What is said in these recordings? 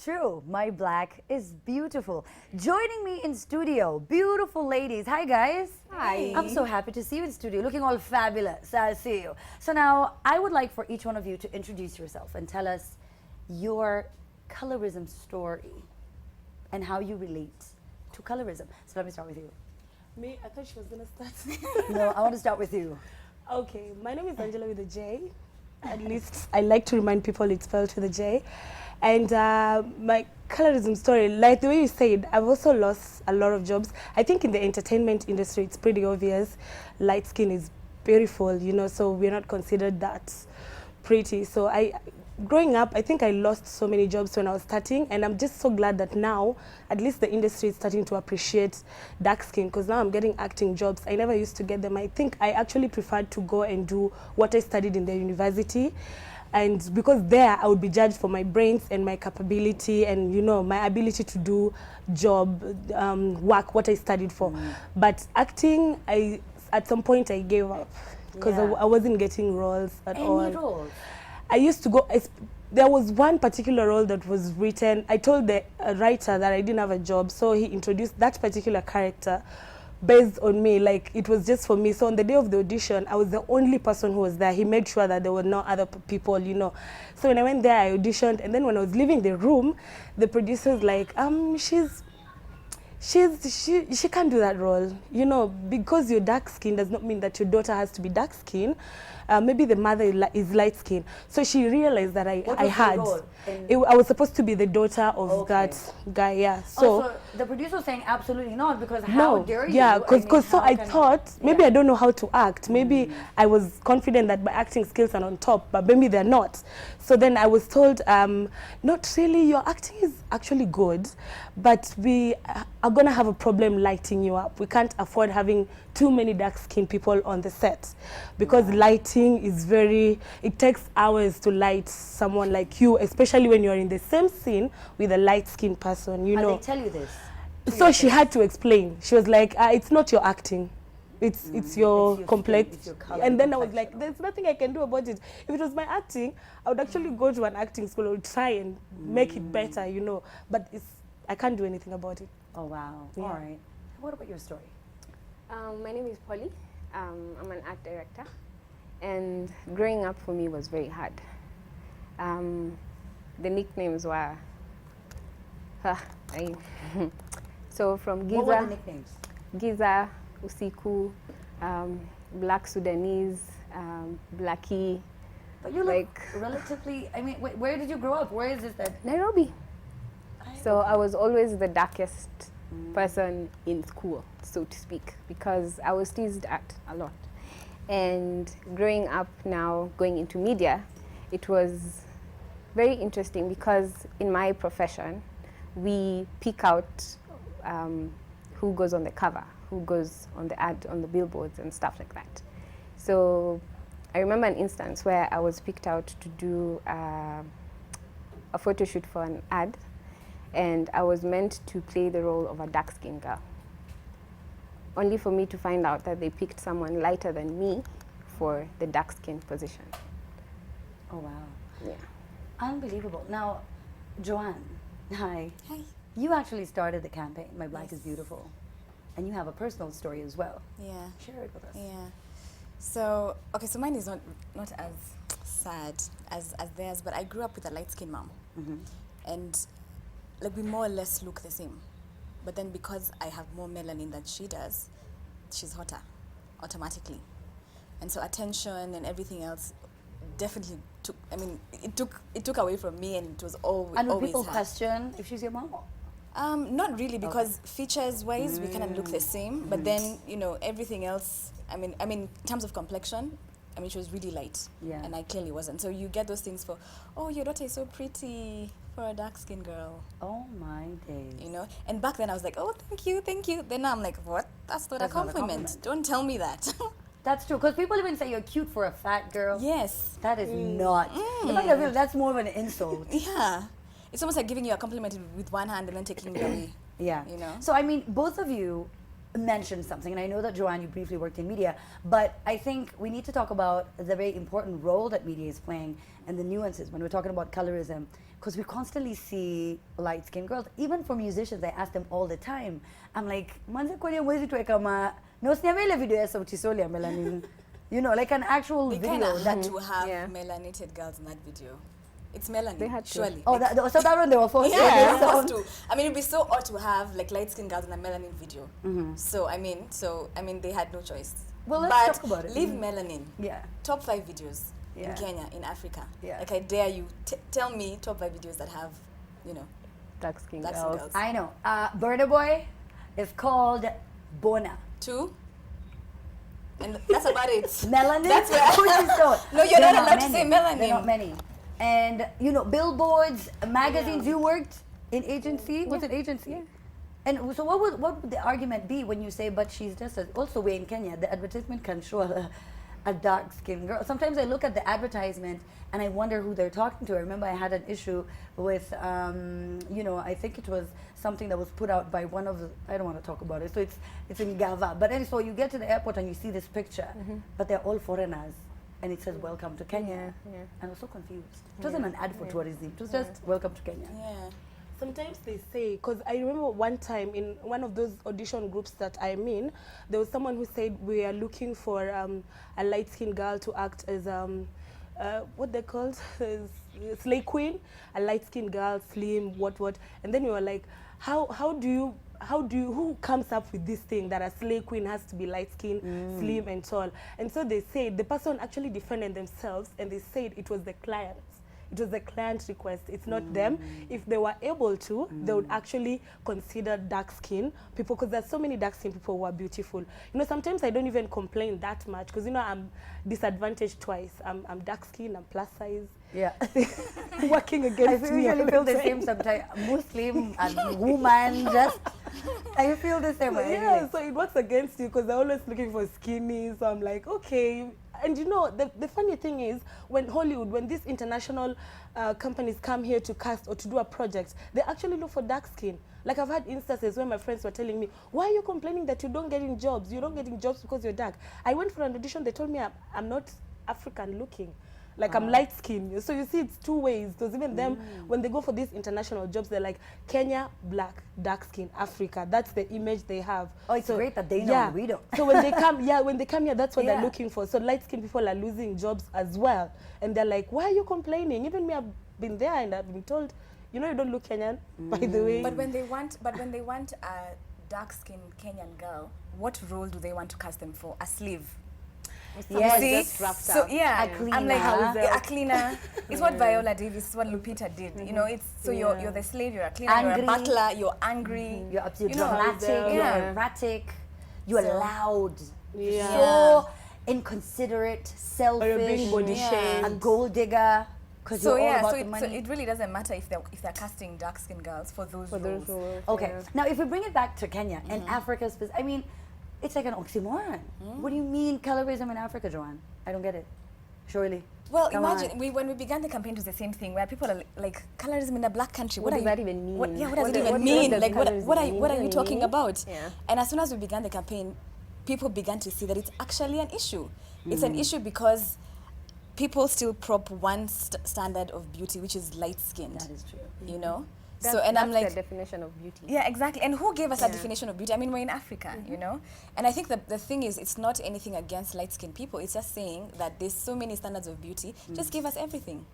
true. My black is beautiful. Joining me in studio, beautiful ladies. Hi, guys. Hi. I'm so happy to see you in studio, looking all fabulous. I see you. So now, I would like for each one of you to introduce yourself and tell us your colorism story and how you relate to colorism. So let me start with you. Me? I thought she was gonna start. No, I want to start with you. Okay, my name is Angela with a J. At least I like to remind people it's spelled with a J. And my colorism story, like the way you said, I've also lost a lot of jobs. I think in the entertainment industry, it's pretty obvious. Light skin is beautiful, you know, so we're not considered that pretty. So growing up, I think I lost so many jobs when I was starting, and I'm just so glad that now, at least the industry is starting to appreciate dark skin, because now I'm getting acting jobs. I never used to get them. I think I actually preferred to go and do what I studied in the university, and because there I would be judged for my brains and my capability and, you know, my ability to do job, work, what I studied for. But acting, at some point I gave up, because I wasn't getting roles at all. Any roles? I used to go, there was one particular role that was written. I told the writer that I didn't have a job, so he introduced that particular character based on me, like it was just for me. So on the day of the audition, I was the only person who was there. He made sure that there were no other people, you know. So when I went there, I auditioned, and then when I was leaving the room, the producer's like, she can't do that role, you know, because you're dark skin does not mean that your daughter has to be dark skin. Maybe the mother is light skin. So she realized that I was supposed to be the daughter of that guy, yeah. So the producer was saying absolutely not, because how dare you? Yeah, because I thought maybe I don't know how to act. Maybe I was confident that my acting skills are on top, but maybe they're not. So then I was told, not really, your acting is actually good, but we are gonna have a problem lighting you up. We can't afford having too many dark skinned people on the set, because lighting is it takes hours to light someone like you, especially when you're in the same scene with a light skinned person, you know. And they tell you this? So she had to explain. She was like, it's not your acting. It's your complex. It's your color and then I was like, there's nothing I can do about it. If it was my acting, I would actually go to an acting school. I would try and make it better, you know. But I can't do anything about it. Oh, wow. Yeah. All right. What about your story? My name is Polly. I'm an art director. And growing up for me was very hard. The nicknames were... so from Giza... What were the nicknames? Giza, Usiku, Black Sudanese, Blackie. But you look relatively... I mean, where did you grow up? Where is this that... Nairobi. So I was always the darkest person in school, so to speak, because I was teased at a lot. And growing up now, going into media, it was very interesting, because in my profession, we pick out who goes on the cover, who goes on the ad, on the billboards and stuff like that. So I remember an instance where I was picked out to do a photo shoot for an ad, and I was meant to play the role of a dark-skinned girl, only for me to find out that they picked someone lighter than me for the dark-skinned position. Oh, wow. Yeah. Unbelievable. Now, Joanne, hi. Hi. You actually started the campaign, My Black is Beautiful. And you have a personal story as well. Yeah. Share it with us. Yeah. So, okay, so mine is not as sad as theirs, but I grew up with a light-skinned mom. And like we more or less look the same. But then because I have more melanin than she does, she's hotter automatically. And so attention and everything else definitely took, I mean, it took away from me, and it was always And would always people her. question if she's your mom? Not really, because features-wise, we kind of look the same. But then, you know, everything else, I mean, in terms of complexion, I mean, she was really light. Yeah. And I clearly wasn't. So you get those things for, oh, your daughter is so pretty for a dark-skinned girl. Oh, my days. You know? And back then I was like, oh, thank you, thank you. Then I'm like, what? That's not a compliment. Don't tell me that. That's true, because people even say you're cute for a fat girl. Yes. That is not. In fact, I feel that's more of an insult. Yeah. It's almost like giving you a compliment with one hand and then taking it away. Yeah. You know? So, I mean, both of you mention something, and I know that Joanne, you briefly worked in media, but I think we need to talk about the very important role that media is playing and the nuances when we're talking about colorism, because we constantly see light-skinned girls. Even for musicians, I ask them all the time. I'm like, "Manze kwani mwezi tuweka ma no siniamele video ya sauti sol ya melanin." You know, like an actual They video kind of that had to have Yeah. melanated girls in that video. It's melanin, They had to. surely. oh, so that one they were forced Yeah, to. they're supposed to. I mean, it'd be so odd to have like light-skinned girls in a melanin video. So I mean, they had no choice. Well, let's but talk about it. leave melanin. Yeah. Top 5 videos Yeah. in Kenya, in Africa. Yeah. Like I dare you, tell me top 5 videos that have, you know, Dark skin dark-skinned girls. girls. I know. Burna Boy is called Bona. 2. And that's about it. Melanin? That's where- Which is so. No, you're They're not allowed to say many. melanin. They're not many. And, you know, billboards, magazines, you worked in agency? What's an agency? Yeah. And so what would the argument be when you say, but she's just also way in Kenya, the advertisement can show a dark-skinned girl. Sometimes I look at the advertisement and I wonder who they're talking to. I remember I had an issue with, you know, I think it was something that was put out by one of the, I don't want to talk about it, so it's in Gava. But anyway, so you get to the airport and you see this picture, but they're all foreigners. And it says, welcome to Kenya. Yeah. And I was so confused. It wasn't an ad for tourism. It was just, welcome to Kenya. Yeah. Sometimes they say, because I remember one time in one of those audition groups that I'm in, there was someone who said we are looking for a light-skinned girl to act as what they called slay queen, a light-skinned girl, slim, what, and then we were like, who comes up with this thing that a slay queen has to be light-skinned, slim, and tall? And so they said the person actually defended themselves, and they said it was the client. It was the client's request. It's not them. If they were able to, they would actually consider dark skin people, because there's so many dark skin people who are beautiful. You know, sometimes I don't even complain that much because, you know, I'm disadvantaged twice. I'm dark skin, I'm plus size. Yeah. Working against I me. usually all feel the time. same sometimes. Muslim and woman, just, I feel the same way. Yeah, so it works against you because they're always looking for skinny. So I'm like, okay. And you know, the funny thing is, when Hollywood, when these international companies come here to cast or to do a project, they actually look for dark skin. Like I've had instances where my friends were telling me, why are you complaining that you don't get in jobs? You don't get in jobs because you're dark. I went for an audition, they told me I'm not African looking. Like I'm light skinned. So you see it's two ways. Because even them, when they go for these international jobs, they're like, Kenya, black, dark skin, Africa. That's the image they have. Oh, it's so, great that they know. yeah. We don't. So when they come, when they come here, that's what Yeah. they're looking for. So light skinned people are losing jobs as well. And they're like, why are you complaining? Even me, I've been there and I've been told, you know, you don't look Kenyan, by the way. But when they want a dark-skinned Kenyan girl, what role do they want to cast them for? A slave. Yes, See? just wrapped So up. yeah, A cleaner. I'm like, House a cleaner. It's what Viola Davis, what Lupita did. You know, it's so you're the slave, you're a cleaner, you're Angry. a butler, you're angry. You're absolutely You know, dramatic, yeah. you're erratic, you're So- loud, Yeah. so inconsiderate, selfish, Or you're being body Yeah. shamed. a gold digger, because So you're all yeah, about so the it, money. so it really doesn't matter if they're casting dark-skinned girls for those For roles. those roles. Okay, yeah. now if we bring it back to Kenya and Africa, I mean, it's like an oxymoron. What do you mean colorism in Africa, Joanne? I don't get it. Surely. Well, Come imagine on. when we began the campaign, it was the same thing where people are like, colorism in a black country. What does are that you, even mean? What, yeah, what does What it does- even what mean? does Like, what are colorism you mean? talking about? Yeah. And as soon as we began the campaign, people began to see that it's actually an issue. It's an issue because people still prop one standard of beauty, which is light-skinned. That is true. You know. That's, I'm that's like, the definition of beauty. yeah, exactly. And who gave us that Yeah. definition of beauty? I mean, we're in Africa, you know? And I think the thing is, it's not anything against light-skinned people. It's just saying that there's so many standards of beauty. Just give us everything.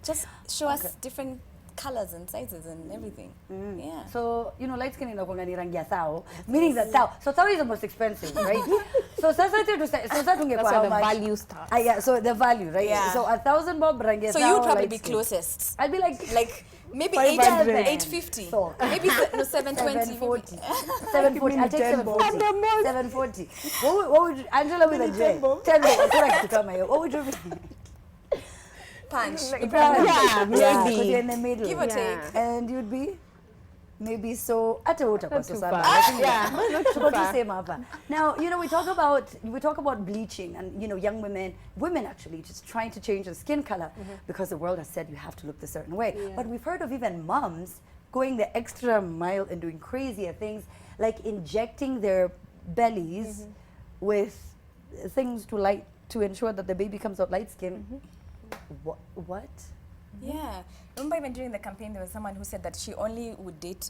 Just show us different colors and sizes and everything. Yeah. So, you know, light skin inakuanga ni rangi ya sao, meaning that sao. So sao is the most expensive, right? So sasa to say, so sasa tungekuwa That's how where the much? value starts. Yeah, so the value, right? Yeah. So 1,000 bob rangi ya So sao, you'd probably light be skin. closest. I'd be like Maybe 500. 850. So. Maybe 720. 740. 740. I'll take 740. 740. What would you, Angela with a J? 10 bob. Correct to come here. What would you be? Punch. Yeah, Because maybe. you're in the middle. Give or Yeah. take. And you'd be maybe so at a water Not too far. Yeah, not too far. Now, you know, we talk about bleaching and, you know, young women actually just trying to change their skin color because the world has said you have to look a certain way. Yeah. But we've heard of even moms going the extra mile and doing crazier things like injecting their bellies with things to ensure that the baby comes out light skinned. What? Yeah. Remember even during the campaign there was someone who said that she only would date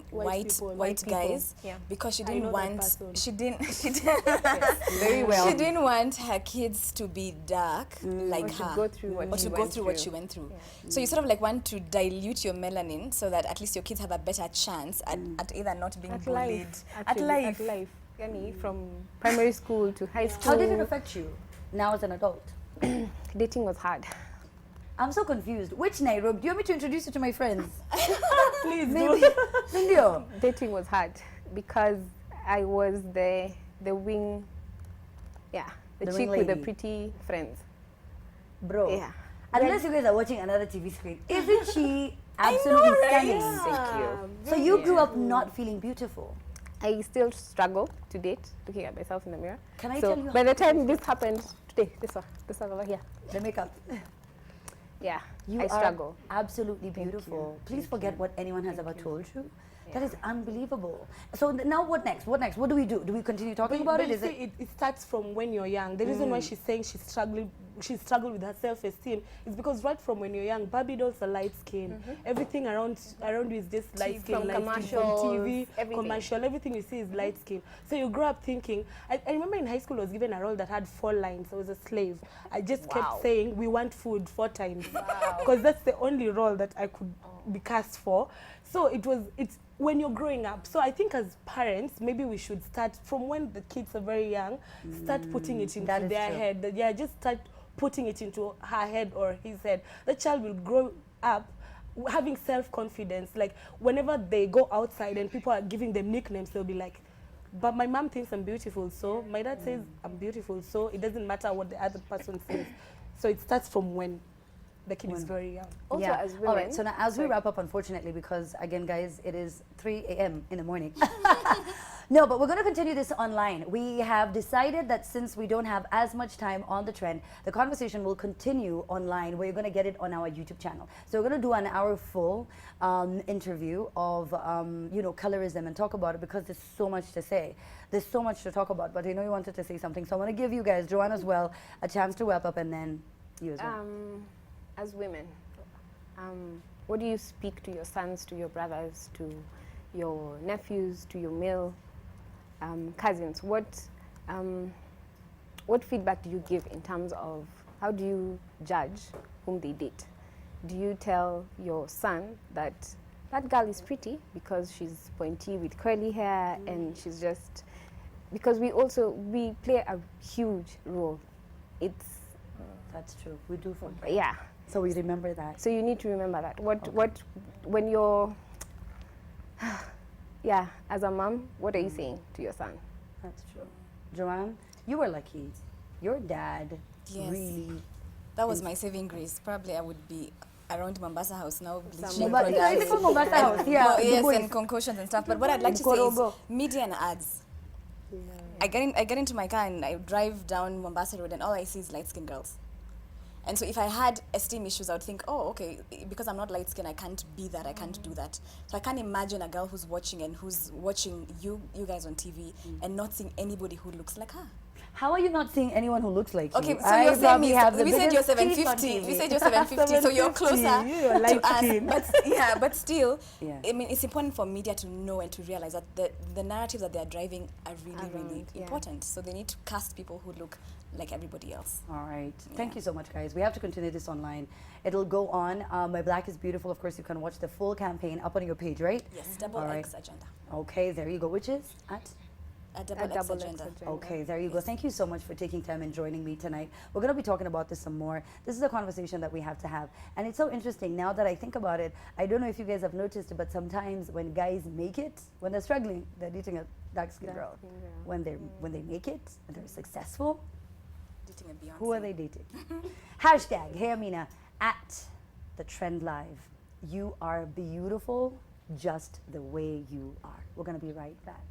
white people. guys Yeah. because she I didn't know that want person. she didn't Very well. she didn't want her kids to be dark like Or to her. go through what or she to go went through what through. she went through. So you sort of like want to dilute your melanin so that at least your kids have a better chance at either not being At bullied. life. At Actually, life. At life. Yani, from primary school to high school. How did it affect you now as an adult? Dating was hard. I'm so confused. Which Nairobi? Do you want me to introduce you to my friends? Please Maybe. do. Indio. Dating was hard because I was the wing, the The chick ring with the lady. pretty friends. Bro. Yeah. Unless you guys are watching another TV screen. Isn't she absolutely stunning? Thank you. So you grew up not feeling beautiful. I still struggle to date, looking at myself in the mirror. Can I so tell you by how the time this happened today, this one over here, The makeup. yeah, You I are struggle. absolutely beautiful. Please forget what anyone has ever told you. That is unbelievable. So now what next? What next? What do we do? Do we continue talking about it? you Is see, it? it starts from when you're young. The reason why she's saying she struggled with her self-esteem is because right from when you're young, Barbie dolls are light skin. Everything around you is just light skin, From light skin, commercials, from TV, everything. commercial, everything you see is light skin. So you grow up thinking. I remember in high school I was given a role that had 4 lines. I was a slave. I just kept saying we want food 4 times because that's the only role that I could be cast for. So it's when you're growing up. So I think as parents, maybe we should start from when the kids are very young, start putting it into That is their true. head. Yeah, just start putting it into her head or his head. The child will grow up having self-confidence. Like whenever they go outside and people are giving them nicknames, they'll be like, but my mom thinks I'm beautiful, so my dad says I'm beautiful, so it doesn't matter what the other person says. So it starts from when the kid is very young. Also, as women. All right. So now, as we wrap up, unfortunately, because again, guys, it is 3 a.m. in the morning. No, but we're going to continue this online. We have decided that since we don't have as much time on the trend, the conversation will continue online, where you're going to get it on our YouTube channel. So we're going to do an hour full interview of, colorism and talk about it, because there's so much to say. There's so much to talk about, but I know you wanted to say something. So I want to give you guys, Joanne as well, a chance to wrap up, and then you as well. As women, what do you speak to your sons, to your brothers, to your nephews, to your male cousins? What feedback do you give in terms of how do you judge whom they date? Do you tell your son that that girl is pretty because she's pointy with curly hair and she's just, because we play a huge role. It's That's true. We do forget. yeah. So we remember that. So you need to remember that. When you're, as a mom, what are you saying to your son? That's true. Joanne, you were lucky. Your dad Yes. really. That was my saving grace. Probably I would be around Mombasa House now, bleaching Somewhere. But yeah, it's from Mombasa House. Yeah, well, the yes, boys. and concussions and stuff. But what I'd like to say is Mkorogo. media and ads. I get into my car and I drive down Mombasa Road and all I see is light-skinned girls. And so if I had esteem issues, I would think, oh, okay, because I'm not light-skinned, I can't be that, I can't do that. So I can't imagine a girl who's watching you guys on TV and not seeing anybody who looks like her. How are you not seeing anyone who looks like Okay, you? so you're saying we said you're 750. We said you're 750, so you're closer You're to light us. skin. But still, Yeah. I mean, it's important for media to know and to realize that the narratives that they're driving are really yeah. important. So they need to cast people who look like everybody else. All right. Thank you so much, guys. We have to continue this online. It'll go on. My Black is Beautiful. Of course, you can watch the full campaign up on your page, right? Yes, double All right. X agenda. Okay, there you go. Which is at? A double X agenda. Okay, there you go. Thank you so much for taking time and joining me tonight. We're going to be talking about this some more. This is a conversation that we have to have. And it's so interesting now that I think about it. I don't know if you guys have noticed it, but sometimes when guys make it, when they're struggling, they're dating a dark-skinned girl. When they make it and they're successful, Dating a Beyonce. who are they dating? Hashtag, hey Amina, at The Trend Live. You are beautiful just the way you are. We're going to be right back.